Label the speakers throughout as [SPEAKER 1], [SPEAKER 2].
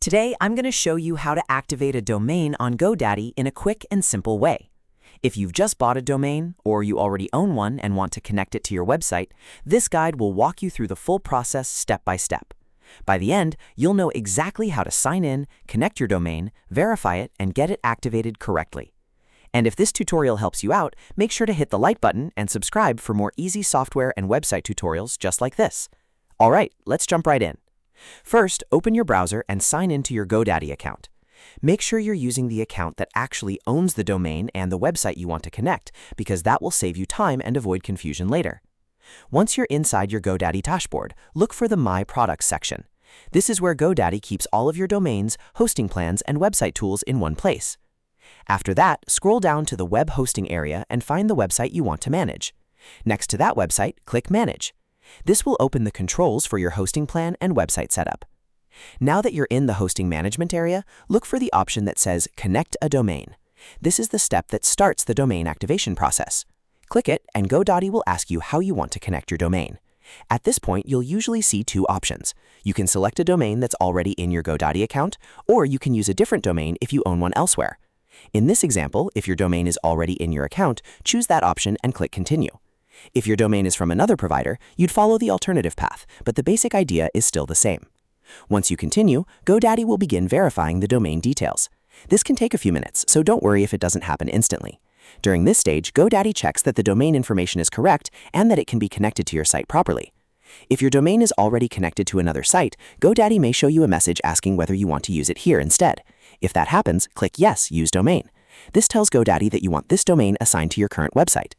[SPEAKER 1] Today, I'm going to show you how to activate a domain on GoDaddy in a quick and simple way. If you've just bought a domain, or you already own one and want to connect it to your website, this guide will walk you through the full process step by step. By the end, you'll know exactly how to sign in, connect your domain, verify it, and get it activated correctly. And if this tutorial helps you out, make sure to hit the like button and subscribe for more easy software and website tutorials just like this. All right, let's jump right in. First, open your browser and sign into your GoDaddy account. Make sure you're using the account that actually owns the domain and the website you want to connect, because that will save you time and avoid confusion later. Once you're inside your GoDaddy dashboard, look for the My Products section. This is where GoDaddy keeps all of your domains, hosting plans, and website tools in one place. After that, scroll down to the web hosting area and find the website you want to manage. Next to that website, click Manage. This will open the controls for your hosting plan and website setup. Now that you're in the hosting management area, look for the option that says Connect a Domain. This is the step that starts the domain activation process. Click it, and GoDaddy will ask you how you want to connect your domain. At this point, you'll usually see two options. You can select a domain that's already in your GoDaddy account, or you can use a different domain if you own one elsewhere. In this example, if your domain is already in your account, choose that option and click Continue. If your domain is from another provider, you'd follow the alternative path, but the basic idea is still the same. Once you continue, GoDaddy will begin verifying the domain details. This can take a few minutes, so don't worry if it doesn't happen instantly. During this stage, GoDaddy checks that the domain information is correct and that it can be connected to your site properly. If your domain is already connected to another site, GoDaddy may show you a message asking whether you want to use it here instead. If that happens, click Yes, Use Domain. This tells GoDaddy that you want this domain assigned to your current website.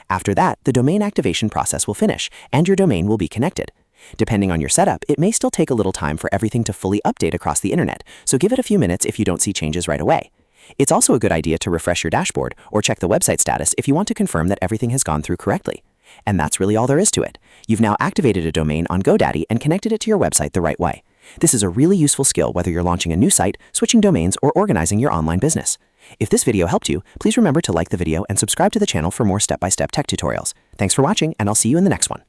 [SPEAKER 1] After that, the domain activation process will finish, and your domain will be connected. Depending on your setup, it may still take a little time for everything to fully update across the internet, so give it a few minutes if you don't see changes right away. It's also a good idea to refresh your dashboard or check the website status if you want to confirm that everything has gone through correctly. And that's really all there is to it. You've now activated a domain on GoDaddy and connected it to your website the right way. This is a really useful skill whether you're launching a new site, switching domains, or organizing your online business. If this video helped you, please remember to like the video and subscribe to the channel for more step-by-step tech tutorials. Thanks for watching, and I'll see you in the next one.